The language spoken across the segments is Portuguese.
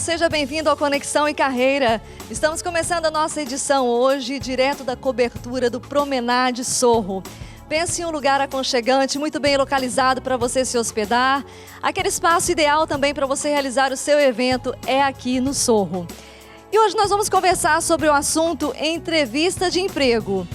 seja bem-vindo ao Conexão e Carreira. Estamos começando a nossa edição hoje, direto da cobertura do Promenade Sorro. Pense em um lugar aconchegante, muito bem localizado para você se hospedar. Aquele espaço ideal também para você realizar o seu evento é aqui no Sorro. E hoje nós vamos conversar sobre o assunto entrevista de emprego.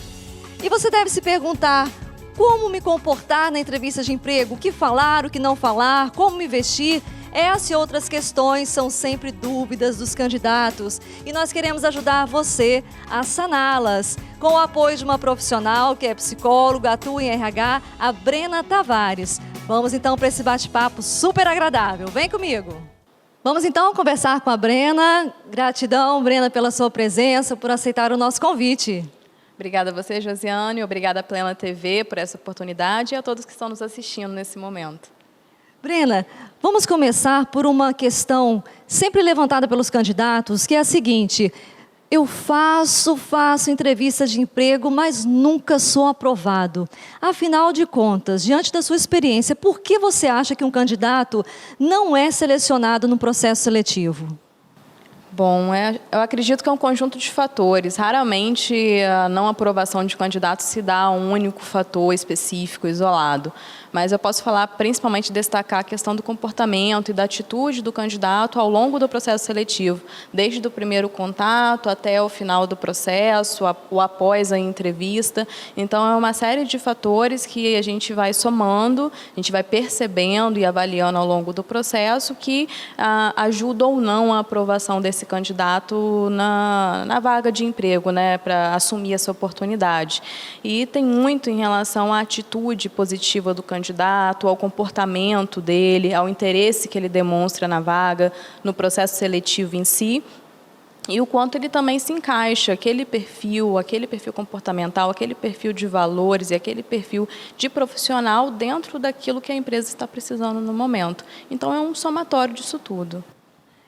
E você deve se perguntar, como me comportar na entrevista de emprego? O que falar, o que não falar, como me vestir? Essas e outras questões são sempre dúvidas dos candidatos e nós queremos ajudar você a saná-las com o apoio de uma profissional que é psicóloga, atua em RH, a Brena Tavares. Vamos então para esse bate-papo super agradável. Vem comigo! Vamos então conversar com a Brena. Gratidão, Brena, pela sua presença, por aceitar o nosso convite. Obrigada a você, Josiane, obrigada à Plena TV por essa oportunidade e a todos que estão nos assistindo nesse momento. Brena, vamos começar por uma questão sempre levantada pelos candidatos, que é a seguinte: eu faço entrevistas de emprego, mas nunca sou aprovado. Afinal de contas, diante da sua experiência, por que você acha que um candidato não é selecionado no processo seletivo? Bom, eu acredito que é um conjunto de fatores. Raramente a não aprovação de candidato se dá a um único fator específico, isolado. Mas eu posso falar, principalmente, destacar a questão do comportamento e da atitude do candidato ao longo do processo seletivo, desde o primeiro contato até o final do processo, o após a entrevista. Então, é uma série de fatores que a gente vai somando, a gente vai percebendo e avaliando ao longo do processo que ajuda ou não a aprovação desse candidato na vaga de emprego, né, para assumir essa oportunidade. E tem muito em relação à atitude positiva do candidato, ao comportamento dele, ao interesse que ele demonstra na vaga, no processo seletivo em si, e o quanto ele também se encaixa, aquele perfil comportamental, aquele perfil de valores e aquele perfil de profissional dentro daquilo que a empresa está precisando no momento. Então, é um somatório disso tudo.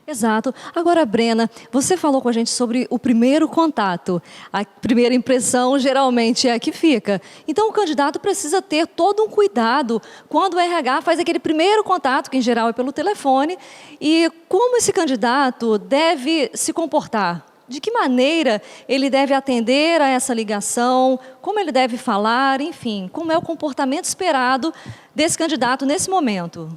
Exato. Agora, Brena, você falou com a gente sobre o primeiro contato. A primeira impressão geralmente é a que fica. Então, o candidato precisa ter todo um cuidado quando o RH faz aquele primeiro contato, que em geral é pelo telefone, e como esse candidato deve se comportar? De que maneira ele deve atender a essa ligação? Como ele deve falar? Enfim, como é o comportamento esperado desse candidato nesse momento?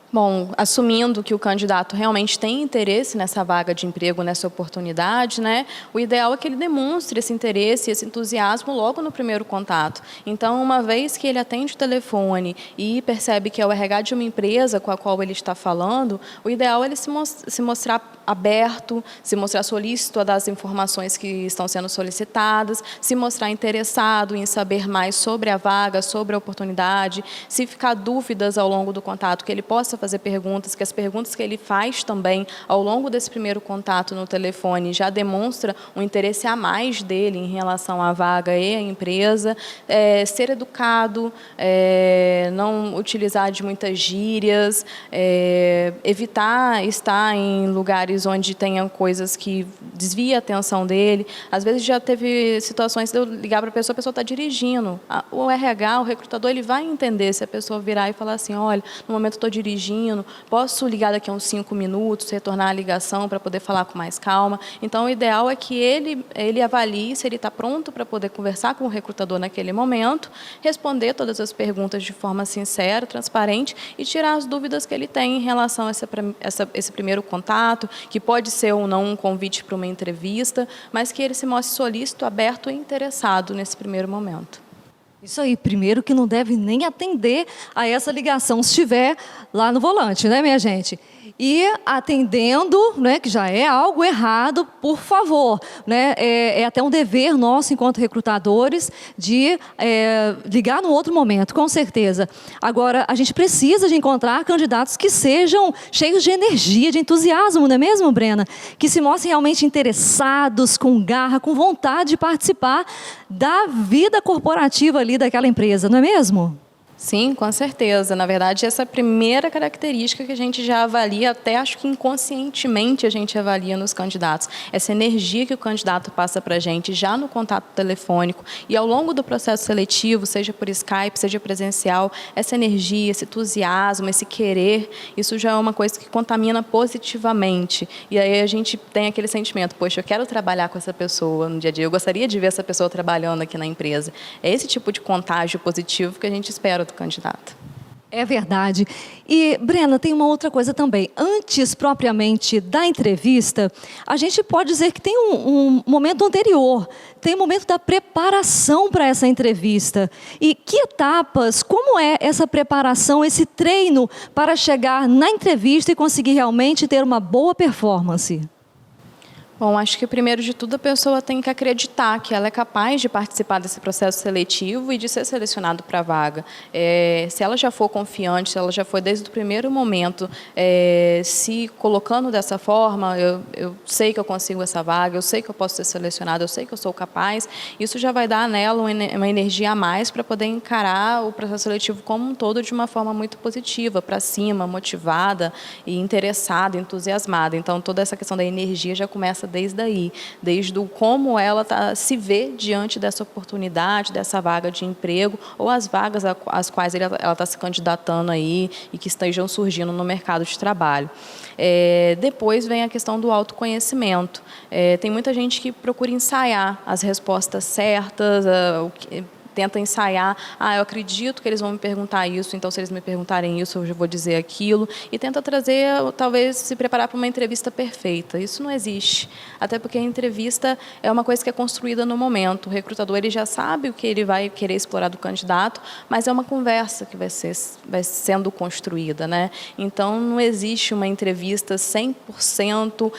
Bom, assumindo que o candidato realmente tem interesse nessa vaga de emprego, nessa oportunidade, né, o ideal é que ele demonstre esse interesse, esse entusiasmo logo no primeiro contato. Então, uma vez que ele atende o telefone e percebe que é o RH de uma empresa com a qual ele está falando, o ideal é ele se mostrar aberto, se mostrar solícito a dar as informações que estão sendo solicitadas, se mostrar interessado em saber mais sobre a vaga, sobre a oportunidade, se ficar dúvidas ao longo do contato, que ele possa fazer perguntas, que as perguntas que ele faz também ao longo desse primeiro contato no telefone já demonstra um interesse a mais dele em relação à vaga e à empresa, ser educado, não utilizar de muitas gírias, evitar estar em lugares onde tenham coisas que desviem a atenção dele. Às vezes já teve situações de eu ligar para a pessoa está dirigindo. O RH, o recrutador, ele vai entender se a pessoa virar e falar assim, olha, no momento eu estou dirigindo, posso ligar daqui a uns 5 minutos, retornar a ligação para poder falar com mais calma. Então, o ideal é que ele avalie se ele está pronto para poder conversar com o recrutador naquele momento, responder todas as perguntas de forma sincera, transparente e tirar as dúvidas que ele tem em relação a esse primeiro contato, que pode ser ou não um convite para uma entrevista, mas que ele se mostre solícito, aberto e interessado nesse primeiro momento. Isso aí, primeiro que não deve nem atender a essa ligação se estiver lá no volante, né, minha gente? E atendendo, né, que já é algo errado, por favor, né, é até um dever nosso, enquanto recrutadores, de ligar no outro momento, com certeza. Agora, a gente precisa de encontrar candidatos que sejam cheios de energia, de entusiasmo, não é mesmo, Brena? Que se mostrem realmente interessados, com garra, com vontade de participar da vida corporativa ali daquela empresa, não é mesmo? Sim, com certeza. Na verdade, essa é a primeira característica que a gente já avalia, até acho que inconscientemente a gente avalia nos candidatos. Essa energia que o candidato passa para a gente já no contato telefônico e ao longo do processo seletivo, seja por Skype, seja presencial, essa energia, esse entusiasmo, esse querer, isso já é uma coisa que contamina positivamente. E aí a gente tem aquele sentimento, poxa, eu quero trabalhar com essa pessoa no dia a dia, eu gostaria de ver essa pessoa trabalhando aqui na empresa. É esse tipo de contágio positivo que a gente espera do candidato. É verdade. E, Brena, tem uma outra coisa também. Antes, propriamente, da entrevista, a gente pode dizer que tem um momento anterior, tem um momento da preparação para essa entrevista. E que etapas, como é essa preparação, esse treino para chegar na entrevista e conseguir realmente ter uma boa performance? Bom, acho que primeiro de tudo a pessoa tem que acreditar que ela é capaz de participar desse processo seletivo e de ser selecionado para a vaga. Se ela já for confiante, se ela já for desde o primeiro momento se colocando dessa forma, eu sei que eu consigo essa vaga, eu sei que eu posso ser selecionada, eu sei que eu sou capaz, isso já vai dar nela uma energia a mais para poder encarar o processo seletivo como um todo de uma forma muito positiva, para cima, motivada e interessada, entusiasmada. Então, toda essa questão da energia já começa desde aí, desde o como ela se vê diante dessa oportunidade, dessa vaga de emprego, ou as vagas às quais ela está se candidatando aí e que estejam surgindo no mercado de trabalho. Depois vem a questão do autoconhecimento. Tem muita gente que procura ensaiar as respostas certas, tenta ensaiar, eu acredito que eles vão me perguntar isso, então se eles me perguntarem isso, eu já vou dizer aquilo, e tenta trazer, talvez, se preparar para uma entrevista perfeita. Isso não existe, até porque a entrevista é uma coisa que é construída no momento. O recrutador ele já sabe o que ele vai querer explorar do candidato, mas é uma conversa que vai sendo construída, né? Então, não existe uma entrevista 100%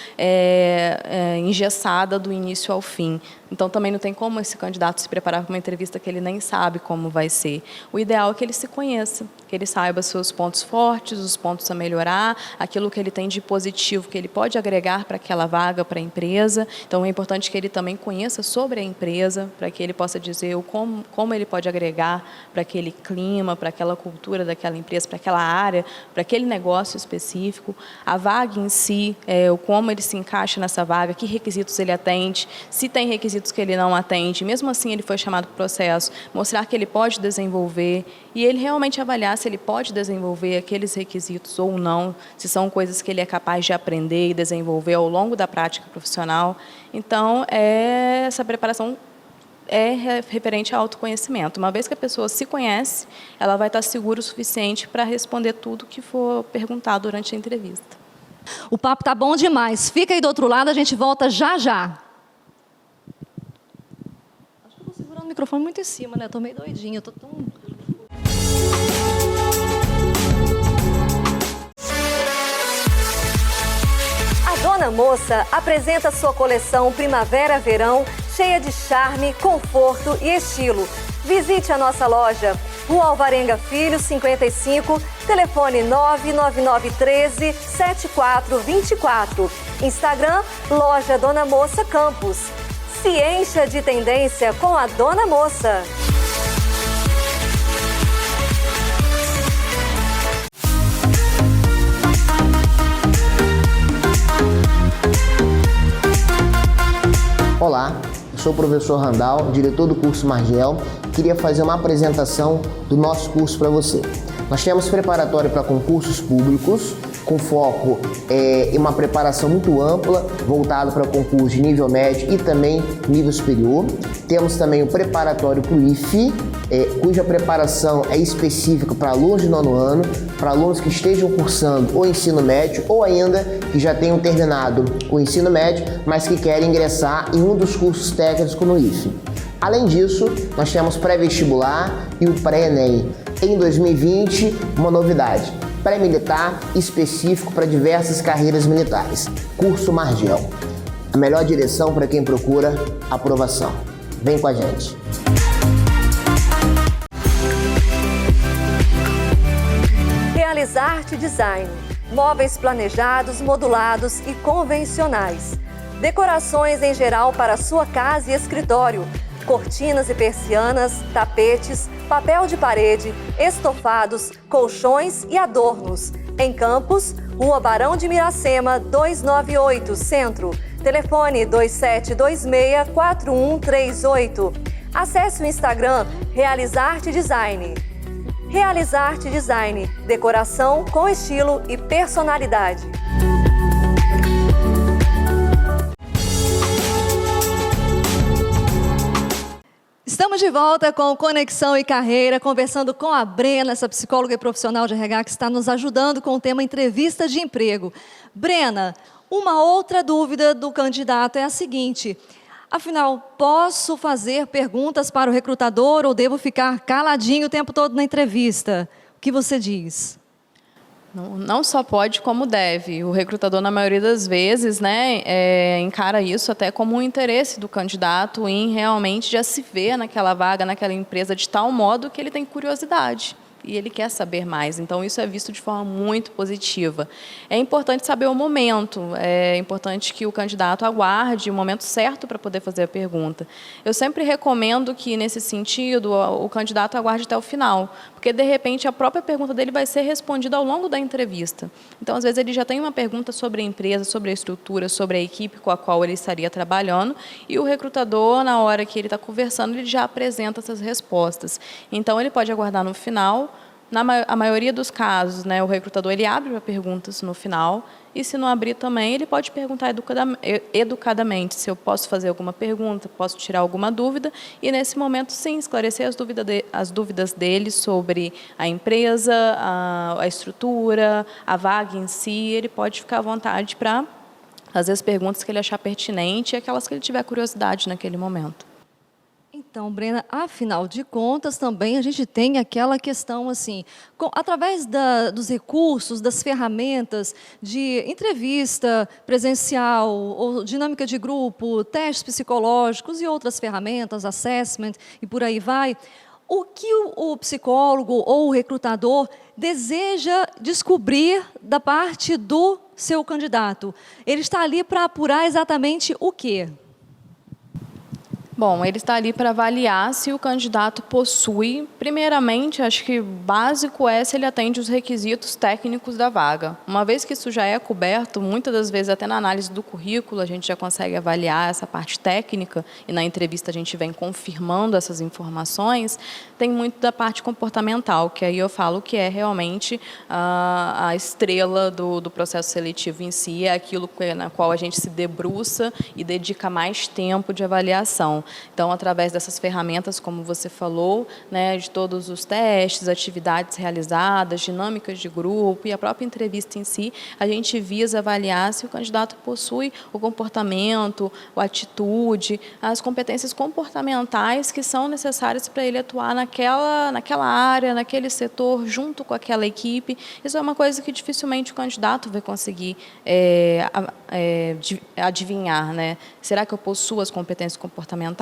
engessada do início ao fim. Então, também não tem como esse candidato se preparar para uma entrevista que ele nem sabe como vai ser. O ideal é que ele se conheça, que ele saiba seus pontos fortes, os pontos a melhorar, aquilo que ele tem de positivo que ele pode agregar para aquela vaga, para a empresa. Então, é importante que ele também conheça sobre a empresa, para que ele possa dizer como ele pode agregar para aquele clima, para aquela cultura daquela empresa, para aquela área, para aquele negócio específico. A vaga em si, como ele se encaixa nessa vaga, que requisitos ele atende, se tem requisitos que ele não atende, mesmo assim ele foi chamado para o processo, mostrar que ele pode desenvolver e ele realmente avaliar se ele pode desenvolver aqueles requisitos ou não, se são coisas que ele é capaz de aprender e desenvolver ao longo da prática profissional. Então, essa preparação é referente ao autoconhecimento. Uma vez que a pessoa se conhece, ela vai estar segura o suficiente para responder tudo que for perguntado durante a entrevista. O papo tá bom demais. Fica aí do outro lado, a gente volta já já. O microfone muito em cima, né? Eu tô meio doidinha, eu tô tão... A Dona Moça apresenta sua coleção Primavera-Verão, cheia de charme, conforto e estilo. Visite a nossa loja, Rua Alvarenga Filho, 55, telefone 99913-7424. Instagram, Loja Dona Moça Campos. Se encha de tendência com a Dona Moça. Olá, eu sou o professor Randall, diretor do curso Margel. Queria fazer uma apresentação do nosso curso para você. Nós temos preparatório para concursos públicos, com foco em uma preparação muito ampla, voltado para concursos de nível médio e também nível superior. Temos também o preparatório para o IFE, cuja preparação é específica para alunos de 9º ano, para alunos que estejam cursando o ensino médio ou ainda que já tenham terminado o ensino médio, mas que querem ingressar em um dos cursos técnicos no IFE. Além disso, nós temos pré-vestibular e o pré-ENEM. Em 2020, uma novidade, pré-militar específico para diversas carreiras militares, curso Margel. A melhor direção para quem procura aprovação. Vem com a gente. Realizarte Design. Móveis planejados, modulados e convencionais. Decorações em geral para sua casa e escritório. cortinas e persianas, tapetes, papel de parede, estofados, colchões e adornos. Em Campos, Rua Barão de Miracema, 298, Centro. Telefone 2726-4138. Acesse o Instagram Realizarte Design. Realizarte Design, decoração com estilo e personalidade. Estamos de volta com Conexão e Carreira, conversando com a Brena, essa psicóloga e profissional de RH que está nos ajudando com o tema entrevista de emprego. Brena, uma outra dúvida do candidato é a seguinte: afinal, posso fazer perguntas para o recrutador ou devo ficar caladinho o tempo todo na entrevista? O que você diz? Não só pode, como deve. O recrutador, na maioria das vezes, encara isso até como um interesse do candidato em realmente já se ver naquela vaga, naquela empresa, de tal modo que ele tem curiosidade e ele quer saber mais. Então, isso é visto de forma muito positiva. É importante saber o momento, é importante que o candidato aguarde o momento certo para poder fazer a pergunta. Eu sempre recomendo que, nesse sentido, o candidato aguarde até o final, porque, de repente, a própria pergunta dele vai ser respondida ao longo da entrevista. Então, às vezes, ele já tem uma pergunta sobre a empresa, sobre a estrutura, sobre a equipe com a qual ele estaria trabalhando, e o recrutador, na hora que ele está conversando, ele já apresenta essas respostas. Então, ele pode aguardar no final. A maioria dos casos, o recrutador ele abre para perguntas no final, e se não abrir também, ele pode perguntar educadamente se eu posso fazer alguma pergunta, posso tirar alguma dúvida, e nesse momento, sim, esclarecer as dúvidas dele sobre a empresa, a estrutura, a vaga em si. Ele pode ficar à vontade para fazer as perguntas que ele achar pertinente e aquelas que ele tiver curiosidade naquele momento. Então, Brena, afinal de contas, também a gente tem aquela questão assim, através dos recursos, das ferramentas de entrevista presencial, ou dinâmica de grupo, testes psicológicos e outras ferramentas, assessment e por aí vai, o que o psicólogo ou o recrutador deseja descobrir da parte do seu candidato? Ele está ali para apurar exatamente o quê? Bom, ele está ali para avaliar se o candidato possui, primeiramente, acho que básico é se ele atende os requisitos técnicos da vaga. Uma vez que isso já é coberto, muitas das vezes até na análise do currículo a gente já consegue avaliar essa parte técnica e na entrevista a gente vem confirmando essas informações. Tem muito da parte comportamental, que aí eu falo que é realmente a estrela do processo seletivo em si, é aquilo na qual a gente se debruça e dedica mais tempo de avaliação. Então, através dessas ferramentas, como você falou, de todos os testes, atividades realizadas, dinâmicas de grupo e a própria entrevista em si, a gente visa avaliar se o candidato possui o comportamento, a atitude, as competências comportamentais que são necessárias para ele atuar naquela área, naquele setor, junto com aquela equipe. Isso é uma coisa que dificilmente o candidato vai conseguir adivinhar. Será que eu possuo as competências comportamentais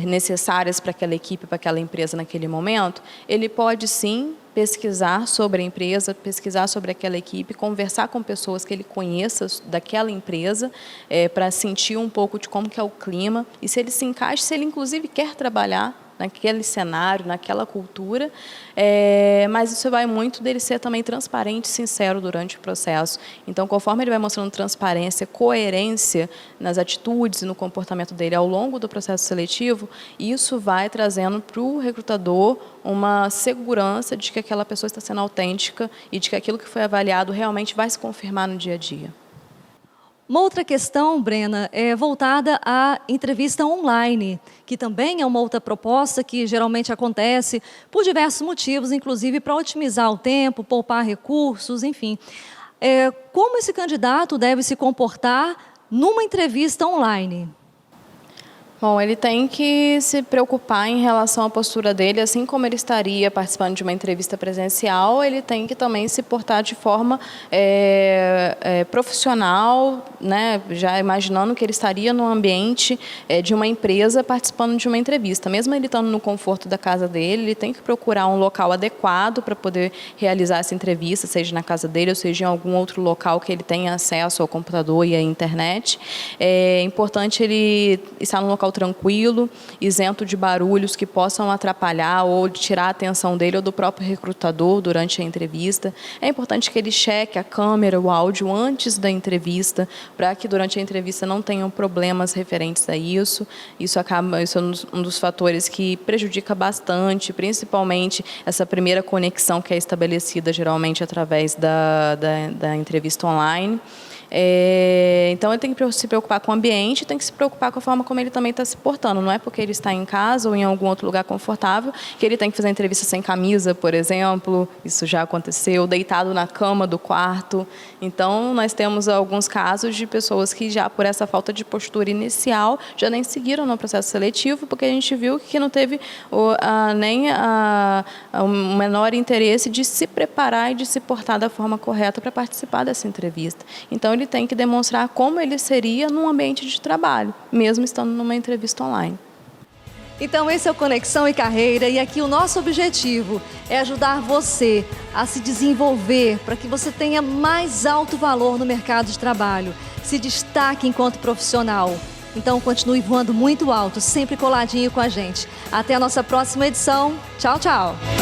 necessárias para aquela equipe, para aquela empresa naquele momento? Ele pode, sim, pesquisar sobre a empresa, pesquisar sobre aquela equipe, conversar com pessoas que ele conheça daquela empresa, para sentir um pouco de como que é o clima, e se ele se encaixa, se ele, inclusive, quer trabalhar naquele cenário, naquela cultura, mas isso vai muito dele ser também transparente e sincero durante o processo. Então, conforme ele vai mostrando transparência, coerência nas atitudes e no comportamento dele ao longo do processo seletivo, isso vai trazendo para o recrutador uma segurança de que aquela pessoa está sendo autêntica e de que aquilo que foi avaliado realmente vai se confirmar no dia a dia. Uma outra questão, Brena, é voltada à entrevista online, que também é uma outra proposta que geralmente acontece por diversos motivos, inclusive para otimizar o tempo, poupar recursos, enfim. Como esse candidato deve se comportar numa entrevista online? Bom, ele tem que se preocupar em relação à postura dele, assim como ele estaria participando de uma entrevista presencial, ele tem que também se portar de forma profissional, já imaginando que ele estaria no ambiente de uma empresa participando de uma entrevista. Mesmo ele estando no conforto da casa dele, ele tem que procurar um local adequado para poder realizar essa entrevista, seja na casa dele ou seja em algum outro local que ele tenha acesso ao computador e à internet. É importante ele estar num local local tranquilo, isento de barulhos que possam atrapalhar ou tirar a atenção dele ou do próprio recrutador durante a entrevista. É importante que ele cheque a câmera, o áudio antes da entrevista, para que durante a entrevista não tenham problemas referentes a isso. Isso é um dos fatores que prejudica bastante, principalmente essa primeira conexão que é estabelecida geralmente através da entrevista online. Então, ele tem que se preocupar com o ambiente, tem que se preocupar com a forma como ele também está se portando. Não é porque ele está em casa ou em algum outro lugar confortável que ele tem que fazer a entrevista sem camisa, por exemplo. Isso já aconteceu, deitado na cama do quarto. Então, nós temos alguns casos de pessoas que já, por essa falta de postura inicial, já nem seguiram no processo seletivo, porque a gente viu que não teve nem o menor interesse de se preparar e de se portar da forma correta para participar dessa entrevista. Então, ele tem que demonstrar como ele seria num ambiente de trabalho, mesmo estando numa entrevista online. Então, esse é o Conexão e Carreira, e aqui o nosso objetivo é ajudar você a se desenvolver para que você tenha mais alto valor no mercado de trabalho, se destaque enquanto profissional. Então, continue voando muito alto, sempre coladinho com a gente. Até a nossa próxima edição. Tchau, tchau!